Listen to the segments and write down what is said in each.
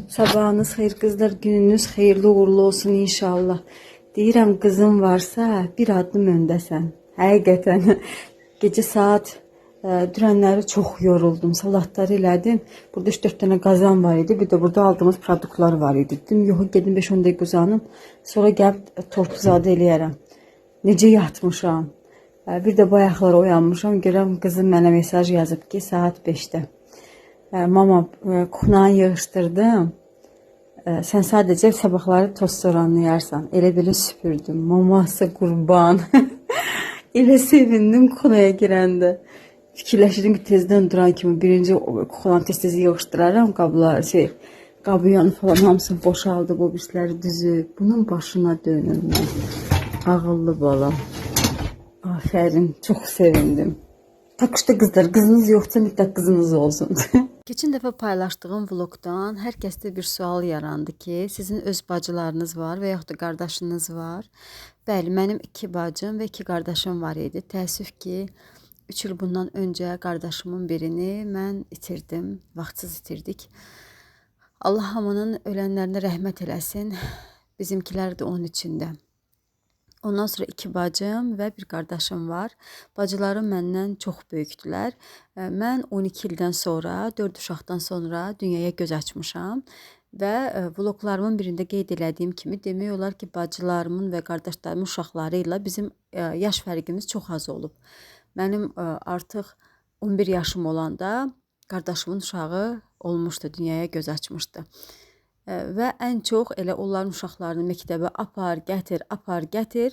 Sabahınız xeyir qızlar, gününüz xeyirli uğurlu olsun inşallah. Deyirəm qızım varsa bir addım öndəsən. Həqiqətən gecə saat dünənləri çox yoruldum. Salatları elədim. Burada 3-4 dənə qazan var idi. Bir də burada aldığımız produktlar var idi. Dedim yox gedim 5-10 dəqiqə uzanım. Sonra gəlib tortu zadə eləyərəm. Necə yatmışam. Bir də bayaqlar oyanmışam. Görəm qızım mənə mesaj yazıb ki saat 5-də. Mama kuxnanı yığışdırdım. Sən sadəcə sabahları toz soranlayarsan. Elə belə süpürdüm. Maması qurban. Elə sevindim kuxnaya girəndə. Fikirləşirdim ki tezdən duran kimi birinci kuxlanı tez-tez yığışdıraram. Qabları, qabıyanı falan hamısını boşaldı. O birisləri düzüb. Bunun başına dönüm mən. Ağıllı balam. Afərin. Çox sevindim. Takışda qızlar, qızınız yoxsa mütləq qızınız olsun. Keçən dəfə paylaşdığım vlogdan hər kəsdə bir sual yarandı ki, sizin öz bacılarınız var və yaxud da qardaşınız var. Bəli, mənim 2 bacım və 2 qardaşım var idi. Təəssüf ki, 3 il bundan öncə qardaşımın birini mən itirdim, vaxtsız itirdik. Allah hamının ölənlərinə rəhmət eləsin, bizimkilər də onun içində. Ondan sonra 2 bacım və bir qardaşım var. Bacılarım məndən çox böyükdülər. Mən 12 ildən sonra, 4 uşaqdan sonra dünyaya göz açmışam. Və vloglarımın birində qeyd elədiyim kimi demək olar ki, bacılarımın və qardaşlarımın uşaqları ilə bizim yaş fərqimiz çox az olub. Mənim artıq 11 yaşım olanda qardaşımın uşağı olmuşdu, dünyaya göz açmışdı. Və ən çox elə onların uşaqlarını məktəbə apar, gətir.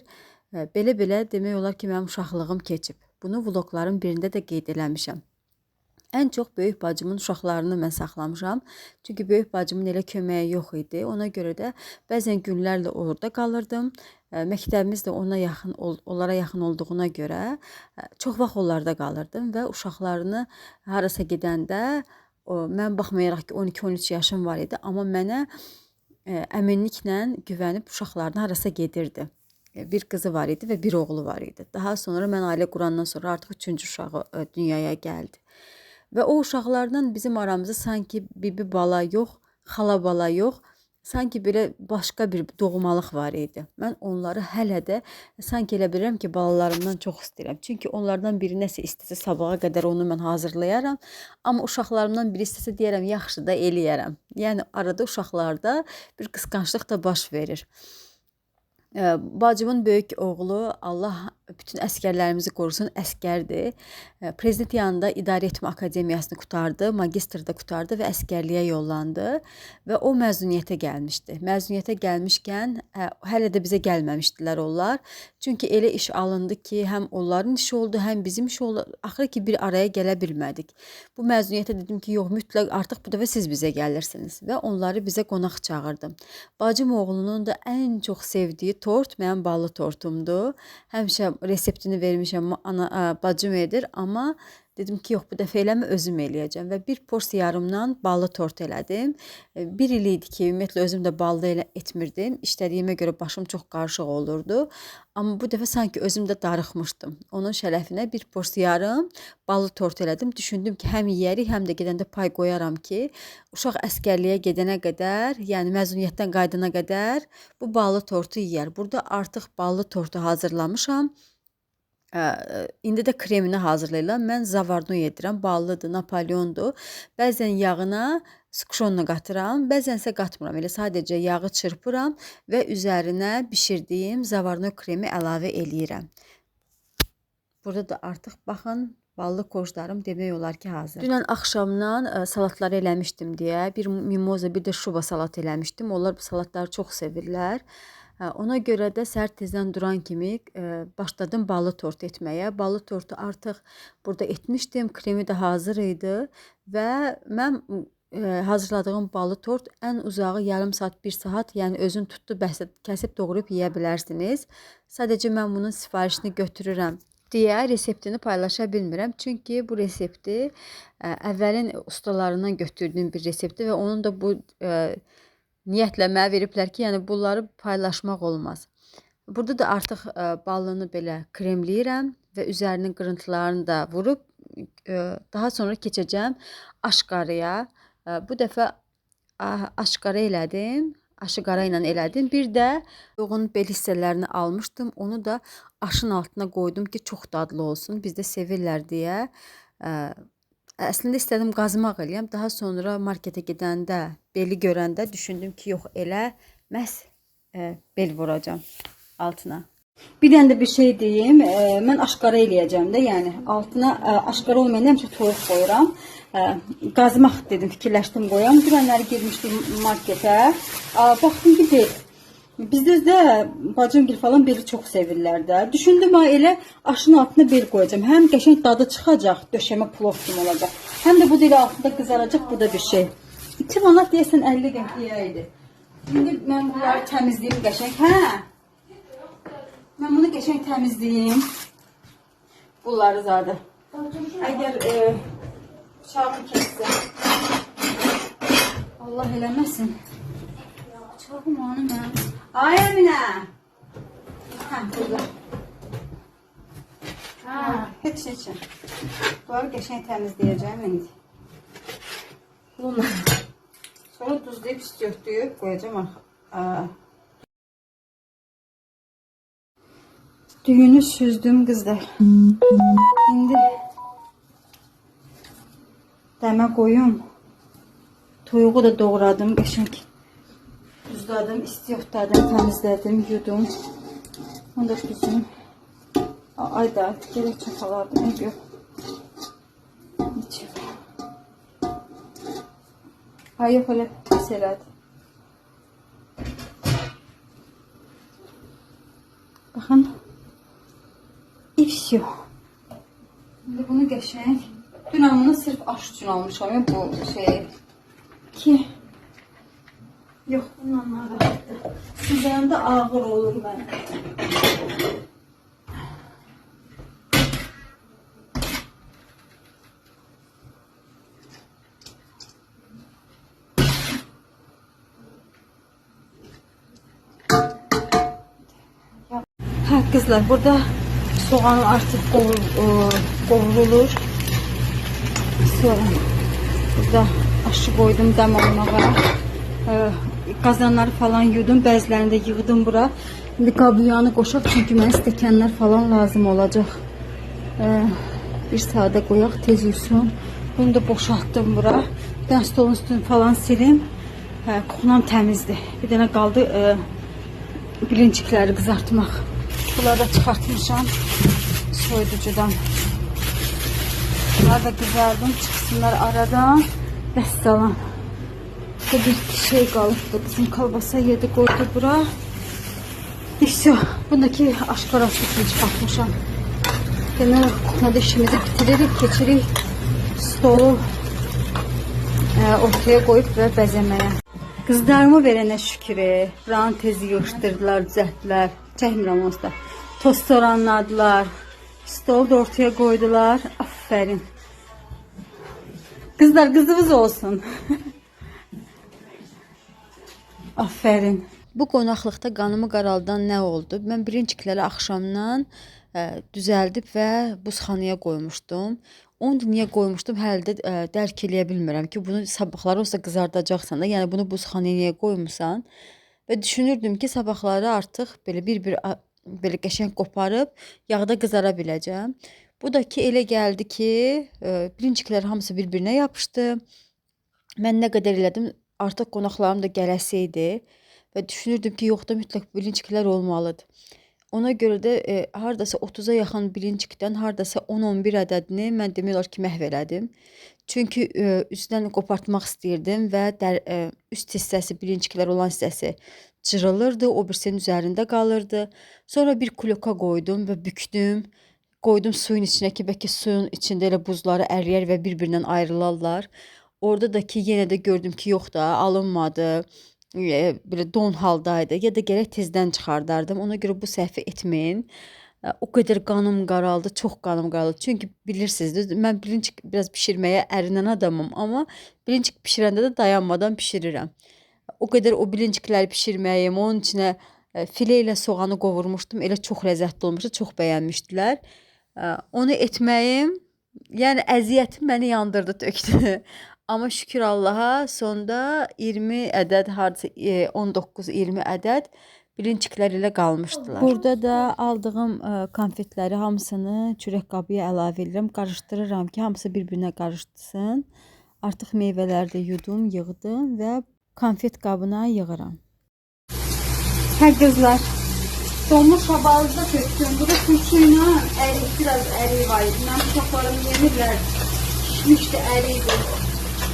Belə demək olar ki, mənim uşaqlığım keçib. Bunu vlogların birində də qeyd eləmişəm. Ən çox böyük bacımın uşaqlarını mən saxlamışam. Çünki böyük bacımın elə köməyi yox idi. Ona görə də bəzən günlərlə orada qalırdım. Məktəbimiz də onlara yaxın olduğuna görə çox vaxt onlarda qalırdım və uşaqlarını harasa gedəndə mən baxmayaraq ki 12-13 yaşım var idi, amma mənə əminliklə güvənib uşaqlarına harasa gedirdi. Bir qızı var idi və bir oğlu var idi. Daha sonra mən ailə qurandan sonra artıq 3-cü uşağı dünyaya gəldi. Və o uşaqlardan bizim aramızda sanki bibi bala yox, xala bala yox, sanki belə başqa bir doğmalıq var idi. Mən onları hələ də sanki elə bilirəm ki, balalarımdan çox istəyirəm. Çünki onlardan biri nəsə istəsə sabaha qədər onu mən hazırlayaram. Amma uşaqlarımdan biri istəsə deyərəm, yaxşı da eləyərəm. Yəni arada uşaqlarda bir qısqanclıq da baş verir. Bacımın böyük oğlu, Allah bütün əskərlərimizi qorusun, əskərdir. Prezident yanında İdarə Etmə Akademiyasını qutardı, magistrda qutardı və əskərliyə yollandı və o məzuniyyətə gəlmişdi. Məzuniyyətə gəlmişkən hələ də bizə gəlməmişdilər onlar. Çünki elə iş alındı ki, həm onların işi oldu, həm bizim iş oldu. Axırı ki bir araya gələ bilmədik. Bu məzuniyyətə dedim ki, yox, mütləq artıq bu dəfə siz bizə gəlirsiniz və onları bizə qonaq çağırdım. Bacım oğlunun da ən çox sevdiyi tort mənim ballı tortumdur. Həmişə reseptini vermişəm, bacım edir, amma dedim ki, yox, bu dəfə eləmə, özüm eləyəcəm və bir porsiya yarımdan ballı tort elədim. 1 il idi ki, ümumiyyətlə özüm də ballı etmirdim. İşlədiyimə görə başım çox qarışıq olurdu. Amma bu dəfə sanki özüm də darıxmışdım. Onun şərəfinə bir porsiya yarım ballı tort elədim. Düşündüm ki, həm yeyərik, həm də gedəndə pay qoyaram ki, uşaq əskərliyə gedənə qədər, yəni məzuniyyətdən qaydana qədər bu ballı tortu yeyər. Burada artıq ballı tortu hazırlamışam. İndi də kremini hazırlayırlar. Mən zavarno yedirəm. Ballıdır, Napoleondur. Bəzən yağına skuşonla qatıram, bəzənsə qatmıram. Elə sadəcə yağı çırpıram və üzərinə bişirdiyim zavarno kremi əlavə eləyirəm. Burada da artıq baxın, ballı korjlarım demək olar ki hazır. Dünən axşamdan salatları eləmişdim deyə bir mimoza, bir də şuba salat eləmişdim. Onlar bu salatları çox sevirlər. Ona görə də səhər tezdən duran kimi başladım ballı tort etməyə. Ballı tortu artıq burada etmişdim. Kremi də hazır idi və mən hazırladığım ballı tort ən uzağı yarım saat, 1 saat, yəni özün tutdu, bəs kəsib doğrayıb yeyə bilərsiniz. Sadəcə mən bunun sifarişini götürürəm deyə reseptini paylaşa bilmirəm. Çünki bu resepti əvvəlin ustalarından götürdüyüm bir resepti və onun da bu niyyətlə mənə veriblər ki, yəni bunları paylaşmaq olmaz. Burada da artıq ballını belə kremləyirəm və üzərinin qırıntılarını da vurub daha sonra keçəcəm aşqarıya. Bu dəfə aşqara elədim. Aşqara ilə elədim. Bir də yoğun bel hissələrini almışdım. Onu da aşın altına qoydum ki, çox dadlı olsun. Bizdə sevirlər deyə. Əslində istədim qazmaq eləyəm. Daha sonra marketə gedəndə, beli görəndə düşündüm ki, yox elə məhz bel vuracağam altına. Bir dənə də bir şey deyim. Mən aşqara eləyəcəm də, yəni altına aşqara olmayanda həmişə toyuq qoyuram. Qazmaq dedim, fikirləşdim qoyam. Dünənləri girmişdim marketə. Baxdım ki, bel. Bizdə özdə bacımgil falan beli çox sevirlər də. Düşündüm elə aşın altına bel qoyacağam. Həm qəşəng dadı çıxacaq, döşəmə plov kimi olacaq. Həm də bu dili altında qızaracaq, bu da bir şey. 2 manat deyəsən 50 qəpiyə idi. İndi mən bunları təmizləyim qəşəng. Mən bunu qəşəng təmizləyim. Bunları zadı. Əgər bıçağımı kəssə. Allah eləməsin. Bıçağım onu mən. Ay Əminə. Burada. Heç. Bunları qəşəng təmizləyəcəm indi. Bunları. Sonra duzlayıb istiyortlayıb qoyacağım. Düyünü süzdüm qızlar. İndi dəmə qoyum. Toyuğu da doğradım qəşəng. Duzladım, istiyortladım, təmizlədim, yudum. Onu da düzüm. Ay da gerek çapalardım. Ev yox. Ay yox, elə pis elədi. Baxın. И все. Şimdi bunu qəşəng. Dünən bunu sırf aş üçün almışam ya bu şey. Ki. Yox, bundan rahatdır. Sizlərində ağır olur mənə. Kızlar, burada soğan artık qovrulur. Sonra burada aşı koydum dəm olmağa. Qazanları falan yudum, bəzilərini də yığdım bura. İndi qabıyanı qoşaq, çünki mənə stəkanlar falan lazım olacaq. Bir saate qoyaq, tez yusun. Bunu da boşaltdım bura. Bir dənə stolun üstünü falan silim. Kuxunam təmizdir. Bir dənə qaldı bilincikləri qızartmaq. Bunları da çıxartmışam soyuducudan. Bunları da qızardım, çıxsınlar aradan. Vəssalam. Burada bir şey qalıbdı. Bizim kalbasa yedi qoydu bura. İşte bundaki aşqarası için çıxartmışam. Demək kuxnada işimizi bitiririk, keçirik stolu ortaya qoyub və bəzəməyə. Qızlarımı verənə şükür. Buranı tez yığışdırdılar, düzəltdilər. Çəkmirəm onsuz da. Tost oranladılar. Stolu da ortaya koydular. Aferin. Kızlar kızımız olsun. Aferin. Bu qonaqlıqda qanımı qaraldan nə oldu? Mən birincikləri axşamdan düzəldib və buzxanaya qoymuşdum. Onu da niyə qoymuşdum? Hələ də dərk eləyə bilmirəm ki, bunu sabahları olsa qızardacaqsan da, yəni bunu buzxanaya niyə qoymusan? Və düşünürdüm ki, sabahları artıq belə bir belə qəşəng qoparıb yağda qızara biləcəm. Bu da ki elə gəldi ki, birinciklər hamısı bir-birinə yapışdı. Mən nə qədər elədim, artıq qonaqlarım da gələsi idi və düşünürdüm ki, yox da mütləq birinciklər olmalıdır. Ona görə də hardasa 30-a yaxın birincikdən hardasa 10-11 ədədini mən demək olar ki, məhv elədim. Çünki üstdən qopartmaq istəyirdim və üst hissəsi, birinciklər olan hissəsi cırılırdı, o birisinin üzərində qalırdı. Sonra bir kloka qoydum və bükdüm. Qoydum suyun içinə ki, bəlkə suyun içində elə buzları əriyər və bir-birindən ayrılarlar. Orada da ki, yenə də gördüm ki, yox da, alınmadı. Belə don haldaydı. Ya da gərək tezdən çıxardardım. Ona görə bu səhvi etməyin. O qədər qanım qaraldı, çox qanım qaraldı. Çünki bilirsiniz, mən bilincik biraz bişirməyə ərinən adamım, amma bilincik bişirəndə də dayanmadan bişirirəm. O qədər o bilincikləri bişirməyim, onun içinə filə ilə soğanı qovurmuşdum. Elə çox ləzzətli olmuşdu, çox bəyənmişdilər. Onu etməyim, yəni əziyyətim məni yandırdı, tökdü. Amma şükür Allaha sonda 20 ədəd, harca 19-20 ədəd bilinciklər ilə qalmışdılar. Burada da aldığım konfetləri hamısını çörək qabıya əlavə edirəm, qarışdırıram ki, hamısı bir-birinə qarışsın. Artıq meyvələri də yudum, yığdım və konfet qabına yığıram. Hə qızlar, donmuş habalıda tökdüm. Bu da turşuyla biraz əriyi var idi. Mənim uşaqlarım yemirlər. Pişmişdi, əriydi.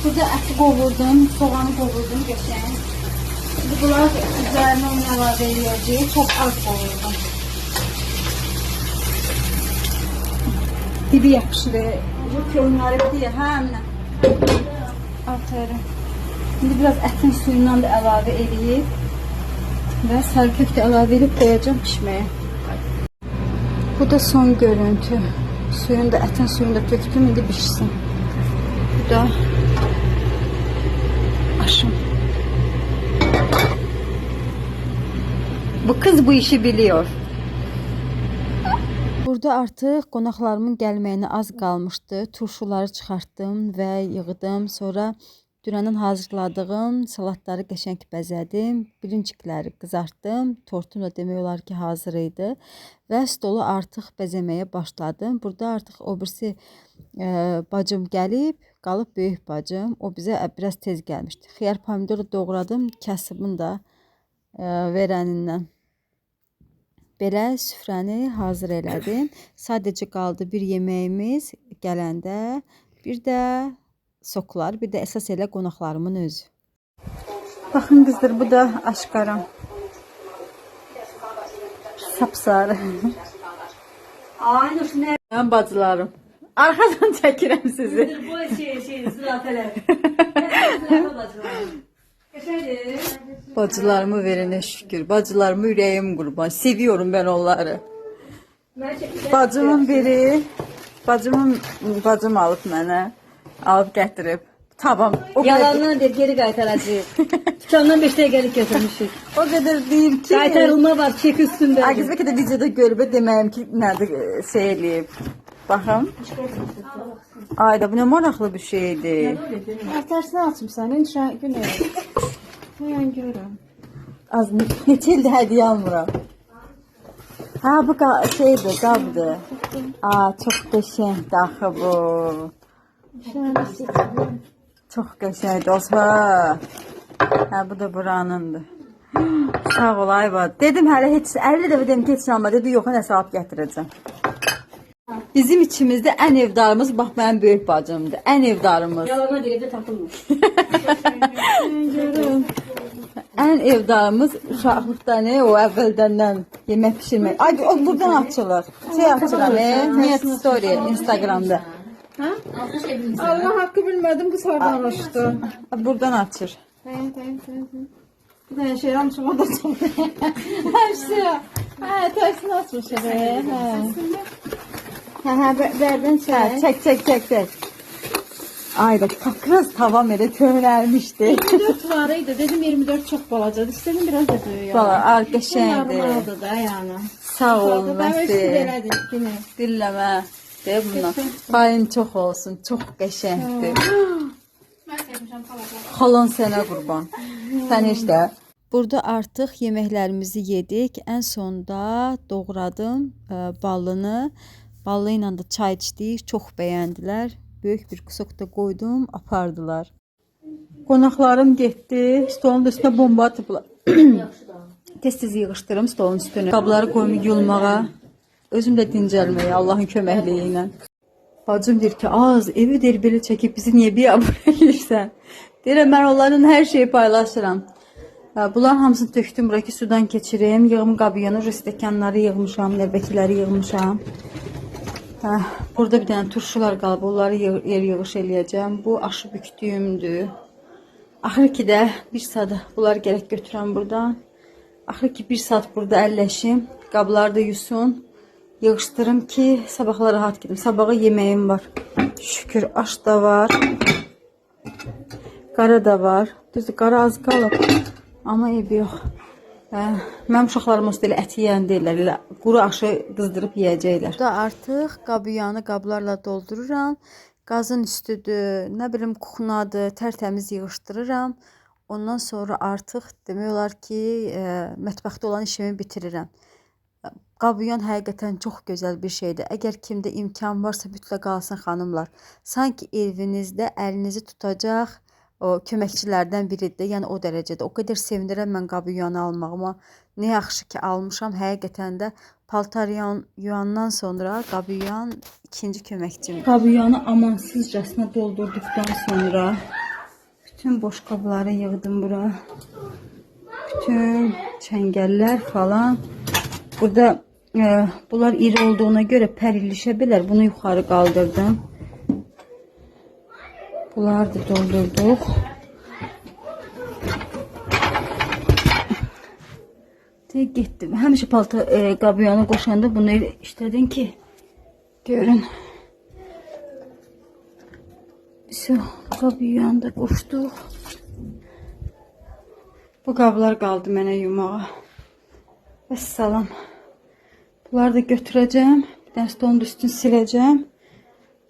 Burada əti qovurdum, soğanı qovurdum geçən. Bunlar üzərinə onu əlavə edəcəyik. Çox az qovurdum. Dibi yapışır. Bu köhnəri bir deyə, hə əminə. Aferin. Şimdi biraz ətin suyundan da əlavə edib və sarı köfte əlavə edib qoyacağım pişməyə. Bu da son görüntü. Suyunu da, ətin suyunu da tökdüm, indi pişsin. Bu da aşım. Bu kız bu işi biliyor. Burada artıq qonaqlarımın gəlməyinə az qalmışdı. Turşuları çıxartdım və yığdım. Sonra dünəndən hazırladığım salatları qəşəng bəzədim. Bilincikləri qızartdım. Tortum da demək olar ki hazır idi. Və stolu artıq bəzəməyə başladım. Burada artıq o birisi bacım gəlib, qalıb böyük bacım. O bizə biraz tez gəlmişdi. Xiyar pomidoru doğradım. Kasıbın da verənindən. Belə süfrəni hazır elədim. Sadəcə qaldı bir yeməyimiz gələndə. Bir də soklar, bir də əsas elə qonaqlarımın özü. Baxın qızdır, bu da aşqaram. Sapsarı. Aynı şuna. Mən bacılarım. Arxadan çəkirəm sizi. Bu şey, zürafələr. Bacılarımı verene şükür. Bacılarımı yüreğim kurban. Seviyorum ben onları. Bacımın biri, bacım alıp mənə, alıp gətirib. Tamam. Yalandan deyir, geri qaytaracağıq. Dükkandan 5 dəqiqəlik götürmüşük. O kadar değil ki. Qaytarılma var, çek üstündə. Herkes belki de videoda görüb deməyim ki, nədir şey eləyib. Baxın. Ayda bu ne maraqlı bir şeydi. Tersini açmışsan, indi günə. Uyan görürəm. Az neçə ildir hədiyyə almıram. Ha bu şeydi, qabdı. Çox qəşəngdir axı bu. Çox qəşəngdir olsa. Ha bu da buranındır. Sağ ol Ayva. Dedim hələ heç 50 dəfə dedim ki heç alma. Dedi yox, nəsə alıb gətirəcəm. Bizim içimizdə ən evdarımız bax mənim böyük bacımdır. Ən evdarımız. Yalana deyildə tapılmış. Ən evdarımız uşaqlıqda ne o əvvəldəndən yemək pişirmək. Ay o buradan açılır. Şey açıram, Niyet Story Instagramda. Ha? Allah haqqı bilmədim ki sardan açdı. Buradan açır. Bir dənə şey almışım, o da çox. Hər şey. Hə, tərsini açmış. Hə, bərdən Çək. Ay da kız tavam elə köhnəlmişdi. 24 var idi. Dedim 24 çox balacadır. İstədim biraz da böyük. Bala, qəşəngdir. Normaldır da yəni. Sağ ol, Məsi. Məsi. Dilləmə. Deyə bundan. Payın çox olsun. Çox qəşəngdir. Xalan sənə qurban. Sən işdə. Burada artıq yeməklərimizi yedik. Ən sonda doğradım ballını. Ballı ilə də çay içdik. Çox bəyəndilər. Böyük bir kusok da koydum, apardılar. Qonaqlarım getdi, stolun üstünə bomba atıblar. Tez-tez yığışdırım stolun üstünə. Qabları qoyum yulmağa, özüm də dincəlməyə Allahın köməkliyi ilə. Bacım deyir ki, az evi deyir belə çəkib bizi niyə bir abur eləyirsən? Deyirəm, mən onların hər şeyi paylaşıram. Bunların hamısını tökdüm, bura ki sudan keçirim. Yığım qabıyanı, stəkanları yığmışam, nərbəkiləri yığmışam. Burada bir dənə turşular qalıb, onları yer yığış eləyəcəm. Bu aşı bükdüyümdür. Axır ki də bir saat bunları gərək götürəm buradan. Axır ki bir saat burada əlləşim. Qabları da yusun. Yığışdırım ki sabahla rahat gedim. Sabaha yeməyim var. Şükür aş da var. Qara da var. Düzdür, qara az qalıb. Amma ev yox. Mənim uşaqlarım olsa elə əti yeyən deyirlər, elə quru aşı qızdırıb yeyəcəklər. Burada artıq qabıyanı qablarla doldururam. qazın üstüdür, nə bilim kuxnadır, tərtəmiz yığışdırıram. Ondan sonra artıq demək olar ki, mətbəxdə olan işimi bitirirəm. Qabıyan həqiqətən çox gözəl bir şeydir. Əgər kimdə imkan varsa mütləq alsın xanımlar. Sanki evinizdə əlinizi tutacaq o köməkçilərdən biridir. Yəni o dərəcədə. O qədər sevinirəm mən qabıyanı almağıma. Nə yaxşı ki almışam. Həqiqətən də paltar yuyandan sonra qabıyan ikinci köməkçim. Qabıyanı amansızcasına doldurduqdan sonra bütün boş qabları yığdım bura. Bütün çəngəllər falan. Burada bunlar iri olduğuna göre pərilişə bilər. Bunu yuxarı qaldırdım. Bunları da doldurduq. Getdim. Həmişə paltar qabıyanı qoşanda bunu işlədim ki görün. Biz qabıyanı da qoşduq. Bu qablar qaldı mənə yumağa. Vəssalam. Bunları da götürəcəm. Bir dənə stolun üstünü siləcəm.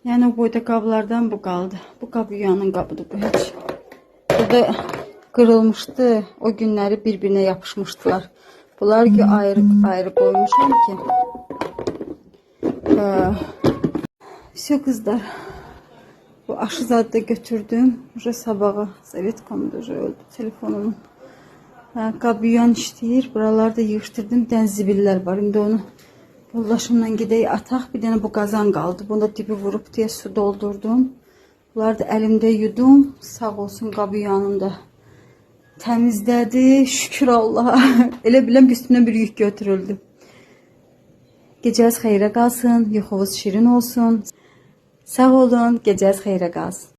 Yəni o boyda qablardan bu qaldı. Bu qab yuyanın qabıdır bu heç. Burada qırılmışdı. O günləri bir-birinə yapışmışdılar. Bunlar ki ayrı koymuşam ki. Все kızlar. Bu aşızadı da götürdüm. Уже sabaha. Sovetkomda öldü telefonumun. Qabıyan işləyir. Buralarda yığışdırdım. Bir dənə zibillər var. İndi onu yoldaşımla gedək ataq. Bir dənə bu qazan qaldı. Bunu da dibi vurub deyə su doldurdum. Bunları da əlimdə yudum. Sağ olsun qabıyanım da təmizlədi. Şükür Allaha. Elə biləm ki üstümdən bir yük götürüldü. Gecəniz xeyrə qalsın. Yuxunuz şirin olsun. Sağ olun. Gecəniz xeyrə qalsın.